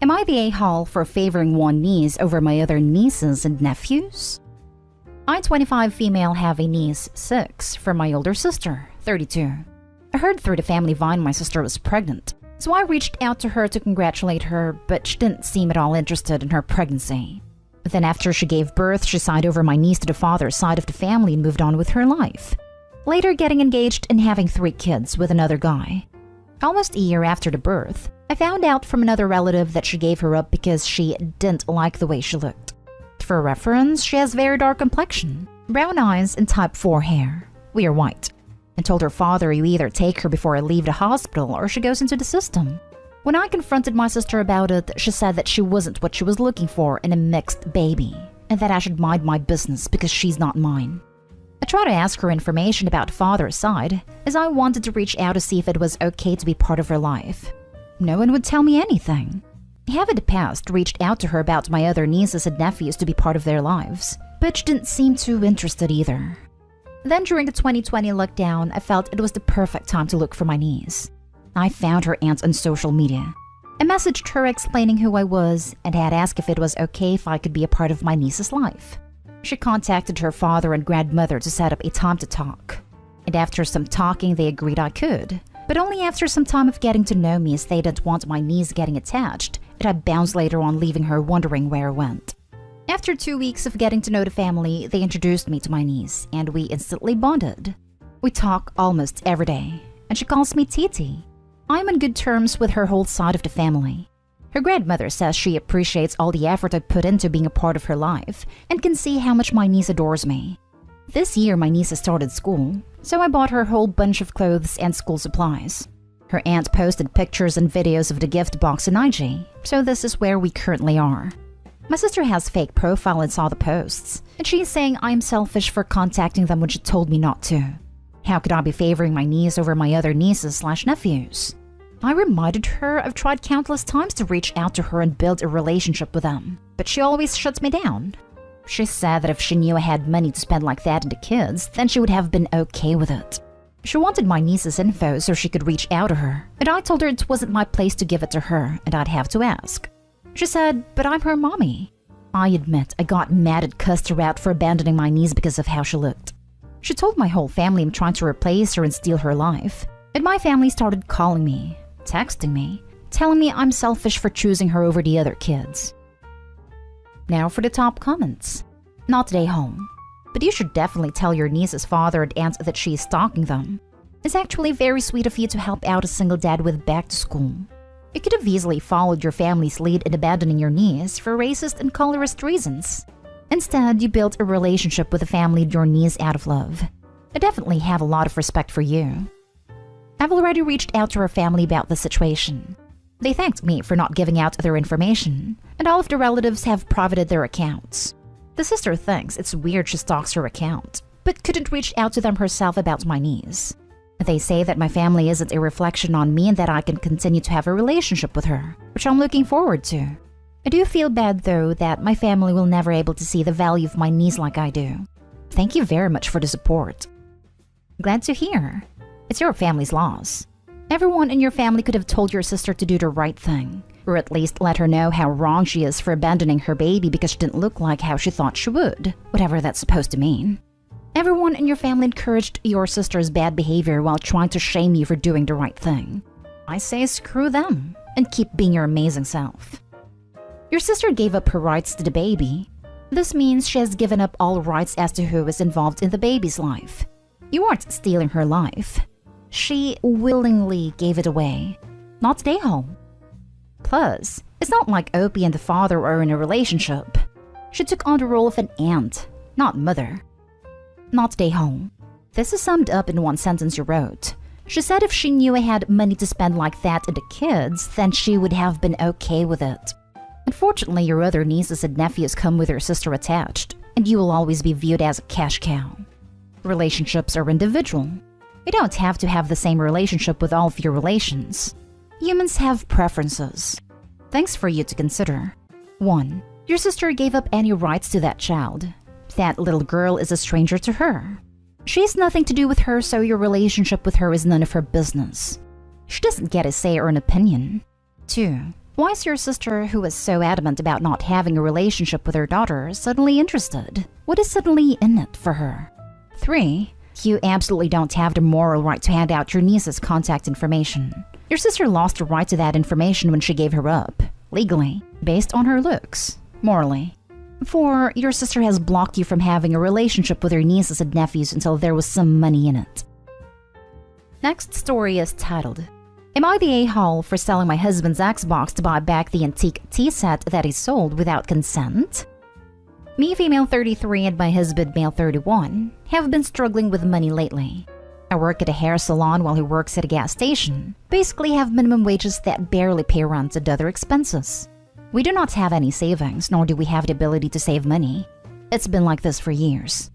Am I the a-hole for favoring one niece over my other nieces and nephews? I-25 female have a niece, 6, from my older sister, 32. I heard through the family vine my sister was pregnant, so I reached out to her to congratulate her, but she didn't seem at all interested in her pregnancy. But then after she gave birth, she signed over my niece to the father's side of the family and moved on with her life, later getting engaged and having 3 kids with another guy. Almost a year after the birth, I found out from another relative that she gave her up because she didn't like the way she looked. For reference, she has very dark complexion, brown eyes, and type 4 hair. We are white. And told her father, you either take her before I leave the hospital or she goes into the system. When I confronted my sister about it, she said that she wasn't what she was looking for in a mixed baby, and that I should mind my business because she's not mine. I tried to ask her information about father's side, as I wanted to reach out to see if it was okay to be part of her life. No one would tell me anything. I have in the past reached out to her about my other nieces and nephews to be part of their lives, but she didn't seem too interested either. Then during the 2020 lockdown, I felt it was the perfect time to look for my niece. I found her aunt on social media. I messaged her explaining who I was and had asked if it was okay if I could be a part of my niece's life. She contacted her father and grandmother to set up a time to talk. And after some talking, they agreed I could. But only after some time of getting to know me, as they didn't want my niece getting attached, and I bounced later on, leaving her wondering where I went. After 2 weeks of getting to know the family, they introduced me to my niece, and we instantly bonded. We talk almost every day, and she calls me Titi. I'm on good terms with her whole side of the family. Her grandmother says she appreciates all the effort I put into being a part of her life and can see how much my niece adores me. This year my niece has started school, so I bought her a whole bunch of clothes and school supplies. Her aunt posted pictures and videos of the gift box in IG, so this is where we currently are. My sister has fake profile and saw the posts, and she's saying I'm selfish for contacting them when she told me not to. How could I be favoring my niece over my other nieces/nephews? I reminded her I've tried countless times to reach out to her and build a relationship with them, but she always shuts me down. She said that if she knew I had money to spend like that on the kids, then she would have been okay with it. She wanted my niece's info so she could reach out to her, and I told her it wasn't my place to give it to her and I'd have to ask. She said, but I'm her mommy. I admit I got mad and cussed her out for abandoning my niece because of how she looked. She told my whole family I'm trying to replace her and steal her life, and my family started calling me, texting me, telling me I'm selfish for choosing her over the other kids. Now for the top comments. Not today home. But you should definitely tell your niece's father and aunt that she is stalking them. It's actually very sweet of you to help out a single dad with back to school. You could have easily followed your family's lead in abandoning your niece for racist and colorist reasons. Instead, you built a relationship with the family and your niece out of love. I definitely have a lot of respect for you. I've already reached out to her family about the situation. They thanked me for not giving out their information, and all of the relatives have privated their accounts. The sister thinks it's weird she stalks her account, but couldn't reach out to them herself about my niece. They say that my family isn't a reflection on me and that I can continue to have a relationship with her, which I'm looking forward to. I do feel bad though that my family will never able to see the value of my niece like I do. Thank you very much for the support. Glad to hear. It's your family's loss. Everyone in your family could have told your sister to do the right thing, or at least let her know how wrong she is for abandoning her baby because she didn't look like how she thought she would, whatever that's supposed to mean. Everyone in your family encouraged your sister's bad behavior while trying to shame you for doing the right thing. I say screw them, and keep being your amazing self. Your sister gave up her rights to the baby. This means she has given up all rights as to who is involved in the baby's life. You aren't stealing her life. She willingly gave it away, not stay home. Plus, it's not like Opie and the father are in a relationship. She took on the role of an aunt, not mother. Not stay home. This is summed up in one sentence you wrote. She said if she knew I had money to spend like that on the kids, then she would have been okay with it. Unfortunately, your other nieces and nephews come with your sister attached, and you will always be viewed as a cash cow. Relationships are individual. You don't have to have the same relationship with all of your relations. Humans have preferences. Things for you to consider. 1. Your sister gave up any rights to that child. That little girl is a stranger to her. She has nothing to do with her, so your relationship with her is none of her business. She doesn't get a say or an opinion. 2. Why is your sister, who was so adamant about not having a relationship with her daughter, suddenly interested? What is suddenly in it for her? 3. You absolutely don't have the moral right to hand out your niece's contact information. Your sister lost the right to that information when she gave her up, legally, based on her looks, morally. 4. Your sister has blocked you from having a relationship with her nieces and nephews until there was some money in it. Next story is titled, Am I the a-hole for selling my husband's Xbox to buy back the antique tea set that he sold without consent? Me, female 33, and my husband, male 31, have been struggling with money lately. I work at a hair salon while he works at a gas station. Basically have minimum wages that barely pay rent and other expenses. We do not have any savings, nor do we have the ability to save money. It's been like this for years.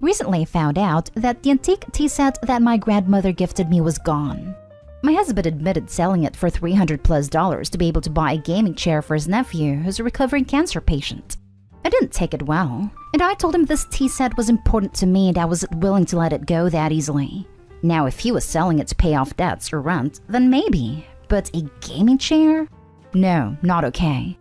Recently I found out that the antique tea set that my grandmother gifted me was gone. My husband admitted selling it for $300+ to be able to buy a gaming chair for his nephew, who's a recovering cancer patient. I didn't take it well, and I told him this tea set was important to me and I wasn't willing to let it go that easily. Now, if he was selling it to pay off debts or rent, then maybe. But a gaming chair? No, not okay.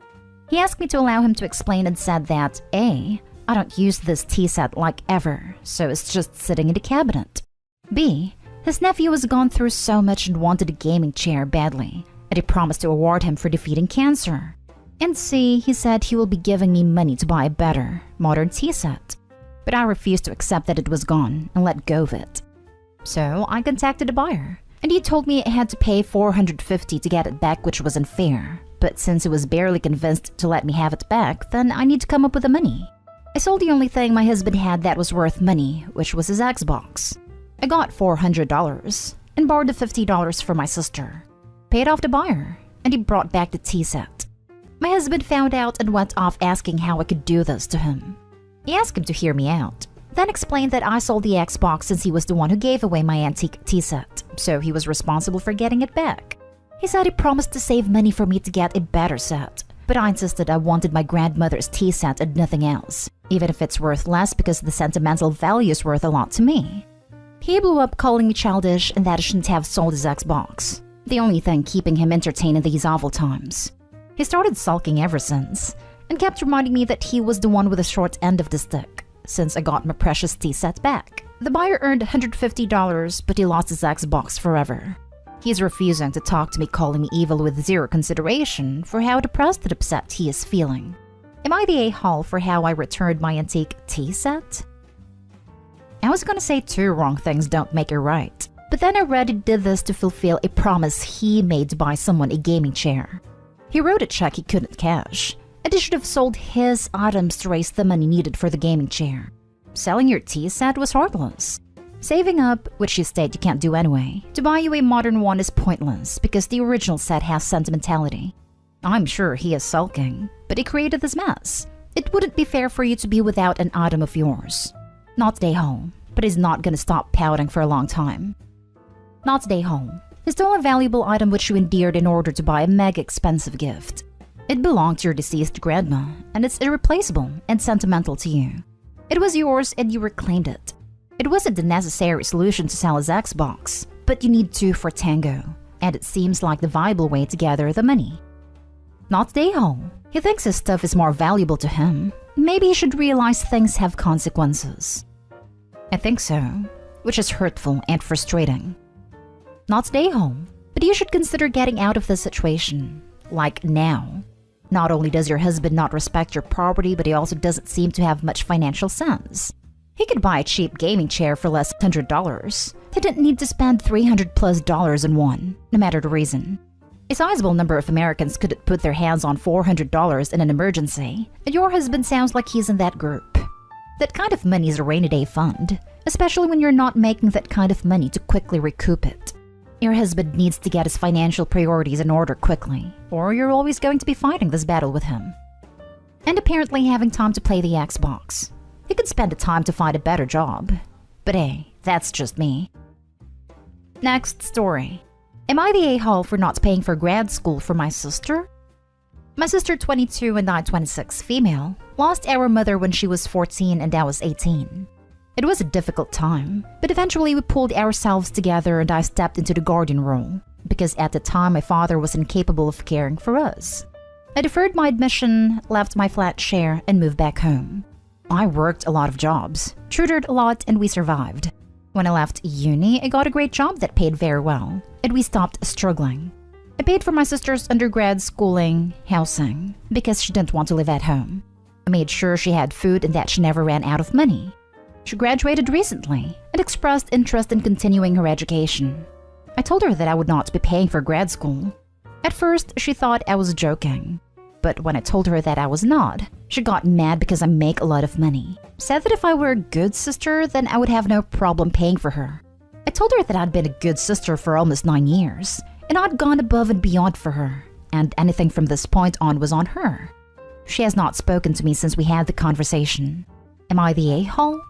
He asked me to allow him to explain and said that A, I don't use this tea set like ever, so it's just sitting in the cabinet. B, his nephew has gone through so much and wanted a gaming chair badly, and he promised to award him for defeating cancer. And C, he said he will be giving me money to buy a better, modern tea set. But I refused to accept that it was gone and let go of it. So I contacted the buyer, and he told me I had to pay $450 to get it back, which was unfair. But since he was barely convinced to let me have it back, then I need to come up with the money. I sold the only thing my husband had that was worth money, which was his Xbox. I got $400 and borrowed the $50 from my sister, paid off the buyer, and he brought back the tea set. My husband found out and went off asking how I could do this to him. He asked him to hear me out, then explained that I sold the Xbox since he was the one who gave away my antique tea set, so he was responsible for getting it back. He said he promised to save money for me to get a better set, but I insisted I wanted my grandmother's tea set and nothing else, even if it's worth less because the sentimental value is worth a lot to me. He blew up calling me childish and that I shouldn't have sold his Xbox, the only thing keeping him entertained in these awful times. He started sulking ever since, and kept reminding me that he was the one with the short end of the stick, since I got my precious tea set back. The buyer earned $150, but he lost his Xbox forever. He's refusing to talk to me, calling me evil with zero consideration for how depressed and upset he is feeling. Am I the a-hole for how I returned my antique tea set? I was gonna say 2 wrong things don't make it right, but then I read he did this to fulfill a promise he made to buy someone a gaming chair. He wrote a check he couldn't cash, and he should have sold his items to raise the money needed for the gaming chair. Selling your tea set was heartless. Saving up, which you state you can't do anyway, to buy you a modern one is pointless because the original set has sentimentality. I'm sure he is sulking, but he created this mess. It wouldn't be fair for you to be without an item of yours. Not stay home, but he's not gonna stop pouting for a long time. Not stay home. He stole a valuable item which you endeared in order to buy a mega expensive gift. It belonged to your deceased grandma, and it's irreplaceable and sentimental to you. It was yours and you reclaimed it. It wasn't the necessary solution to sell his Xbox, but you need 2 for tango, and it seems like the viable way to gather the money. Not stay home. He thinks his stuff is more valuable to him. Maybe he should realize things have consequences. I think so, which is hurtful and frustrating. Not stay home, but you should consider getting out of this situation, like now. Not only does your husband not respect your property, but he also doesn't seem to have much financial sense. He could buy a cheap gaming chair for less than $100. He didn't need to spend $300+ in one, no matter the reason. A sizable number of Americans couldn't put their hands on $400 in an emergency, and your husband sounds like he's in that group. That kind of money is a rainy day fund, especially when you're not making that kind of money to quickly recoup it. Your husband needs to get his financial priorities in order quickly, or you're always going to be fighting this battle with him. And apparently having time to play the Xbox. He could spend the time to find a better job. But hey, that's just me. Next story. Am I the a-hole for not paying for grad school for my sister? My sister, 22, and I, 26, female, lost our mother when she was 14 and I was 18. It was a difficult time, but eventually we pulled ourselves together and I stepped into the guardian role. because at the time my father was incapable of caring for us. I deferred my admission, left my flat share, and moved back home. I worked a lot of jobs, tutored a lot, and we survived. When I left uni, I got a great job that paid very well, and we stopped struggling. I paid for my sister's undergrad schooling, housing, because she didn't want to live at home. I made sure she had food and that she never ran out of money. She graduated recently and expressed interest in continuing her education. I told her that I would not be paying for grad school. At first, she thought I was joking. But when I told her that I was not, she got mad because I make a lot of money. Said that if I were a good sister, then I would have no problem paying for her. I told her that I'd been a good sister for almost 9 years, and I'd gone above and beyond for her, and anything from this point on was on her. She has not spoken to me since we had the conversation. Am I the a-hole?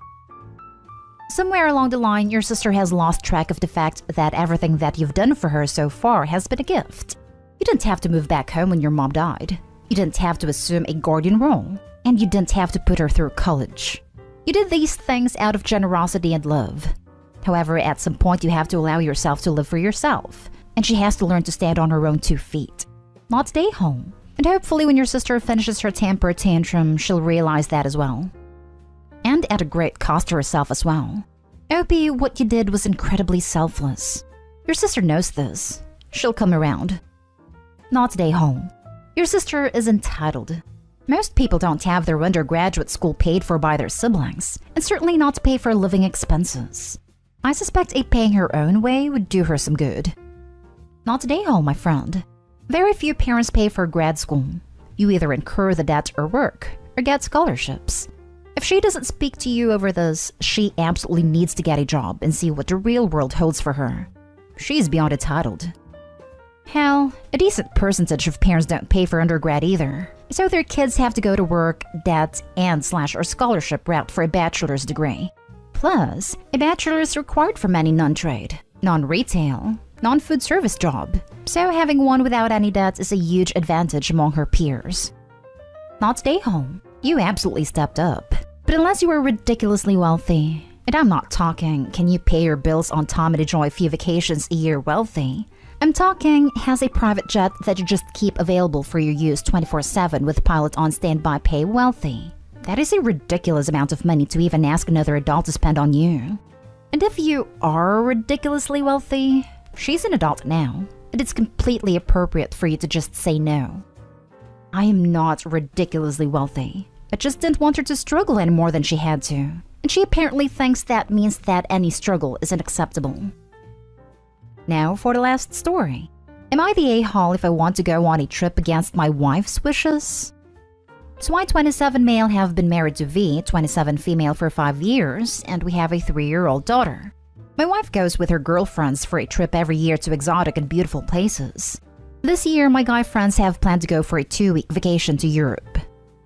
Somewhere along the line, your sister has lost track of the fact that everything that you've done for her so far has been a gift. You didn't have to move back home when your mom died. You didn't have to assume a guardian role, and you didn't have to put her through college. You did these things out of generosity and love. However, at some point you have to allow yourself to live for yourself, and she has to learn to stand on her own 2 feet. Not stay home. And hopefully when your sister finishes her temper tantrum, she'll realize that as well. And at a great cost to herself as well. Opie, what you did was incredibly selfless. Your sister knows this. She'll come around. Not stay home. Your sister is entitled. Most people don't have their undergraduate school paid for by their siblings, and certainly not pay for living expenses. I suspect a paying her own way would do her some good. Not stay home, my friend. Very few parents pay for grad school. You either incur the debt or work, or get scholarships. If she doesn't speak to you over this, she absolutely needs to get a job and see what the real world holds for her. She's beyond entitled. Hell, a decent percentage of parents don't pay for undergrad either, so their kids have to go to work, debt, and/or scholarship route for a bachelor's degree. Plus, a bachelor is required for many non-trade, non-retail, non-food service job, so having one without any debt is a huge advantage among her peers. Not stay home. You absolutely stepped up. But unless you are ridiculously wealthy, and I'm not talking can you pay your bills on time and enjoy a few vacations a year wealthy, I'm talking has a private jet that you just keep available for your use 24/7 with pilot on standby pay wealthy. That is a ridiculous amount of money to even ask another adult to spend on you. And if you are ridiculously wealthy, she's an adult now, and it's completely appropriate for you to just say no. I am not ridiculously wealthy. I just didn't want her to struggle any more than she had to, and she apparently thinks that means that any struggle isn't acceptable. Now for the last story. Am I the a-hole if I want to go on a trip against my wife's wishes? So I, 27 male, have been married to V, 27 female, for 5 years, and we have a 3-year-old daughter. My wife goes with her girlfriends for a trip every year to exotic and beautiful places. This year, my guy friends have planned to go for a 2-week vacation to Europe.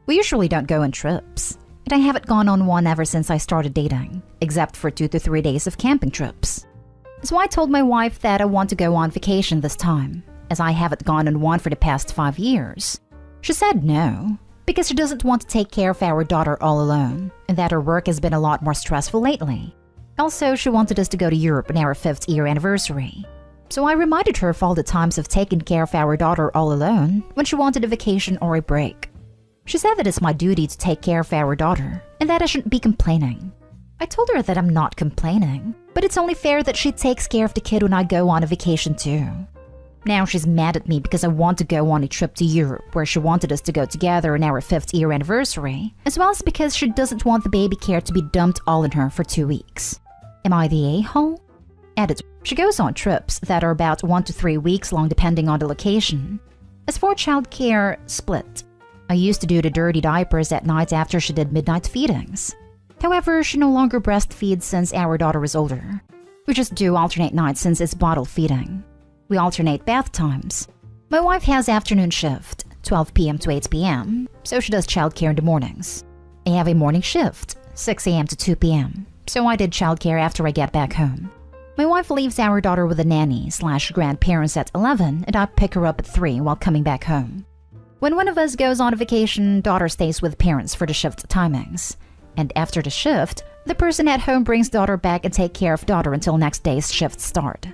We usually don't go on trips, and I haven't gone on one ever since I started dating, except for 2 to 3 days of camping trips. So I told my wife that I want to go on vacation this time, as I haven't gone on one for the past 5 years. She said no, because she doesn't want to take care of our daughter all alone, and that her work has been a lot more stressful lately. Also, she wanted us to go to Europe on our 5th year anniversary. So I reminded her of all the times I've taken care of our daughter all alone when she wanted a vacation or a break. She said that it's my duty to take care of our daughter, and that I shouldn't be complaining. I told her that I'm not complaining, but it's only fair that she takes care of the kid when I go on a vacation too. Now she's mad at me because I want to go on a trip to Europe where she wanted us to go together on our 5th year anniversary, as well as because she doesn't want the baby care to be dumped all on her for 2 weeks. Am I the a-hole? Edit. She goes on trips that are about 1 to 3 weeks long depending on the location. As for childcare, split. I used to do the dirty diapers at night after she did midnight feedings. However, she no longer breastfeeds since our daughter is older. We just do alternate nights since it's bottle feeding. We alternate bath times. My wife has afternoon shift, 12 p.m. to 8 p.m., so she does childcare in the mornings. I have a morning shift, 6 a.m. to 2 p.m., so I did childcare after I get back home. My wife leaves our daughter with a nanny/grandparents at 11, and I pick her up at 3 while coming back home. When one of us goes on a vacation, daughter stays with parents for the shift timings. And after the shift, the person at home brings daughter back and take care of daughter until next day's shift start.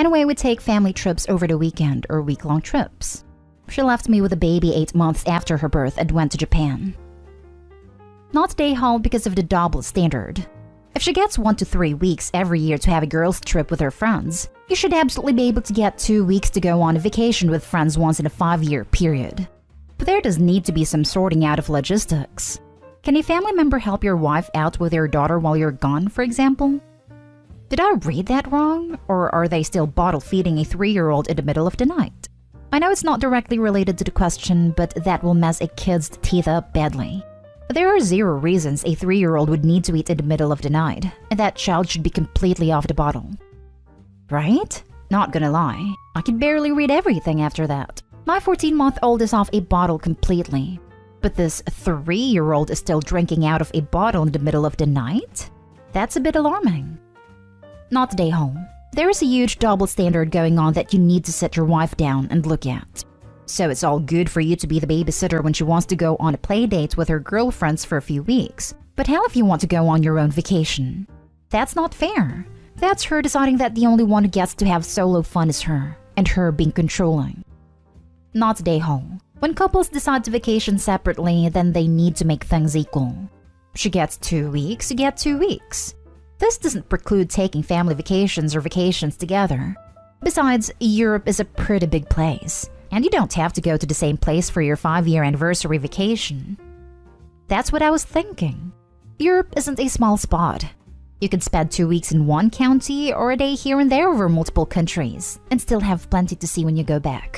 Anyway, we take family trips over the weekend or week-long trips. She left me with a baby 8 months after her birth and went to Japan. Not day hall because of the double standard. If she gets 1 to 3 weeks every year to have a girls' trip with her friends, you should absolutely be able to get 2 weeks to go on a vacation with friends once in a 5-year period. But there does need to be some sorting out of logistics. Can a family member help your wife out with your daughter while you're gone, for example? Did I read that wrong? Or are they still bottle feeding a 3-year-old in the middle of the night? I know it's not directly related to the question, but that will mess a kid's teeth up badly. There are 0 reasons a 3-year-old would need to eat in the middle of the night, and that child should be completely off the bottle. Right? Not gonna lie, I could barely read everything after that. My 14-month-old is off a bottle completely. But this 3-year-old is still drinking out of a bottle in the middle of the night? That's a bit alarming. Not day home. There is a huge double standard going on that you need to sit your wife down and look at. So it's all good for you to be the babysitter when she wants to go on a play date with her girlfriends for a few weeks. But hell if you want to go on your own vacation? That's not fair. That's her deciding that the only one who gets to have solo fun is her, and her being controlling. Not day home. When couples decide to vacation separately, then they need to make things equal. She gets 2 weeks, you get 2 weeks. This doesn't preclude taking family vacations or vacations together. Besides, Europe is a pretty big place, and you don't have to go to the same place for your 5-year anniversary vacation. That's what I was thinking. Europe isn't a small spot. You can spend 2 weeks in one county or a day here and there over multiple countries, and still have plenty to see when you go back.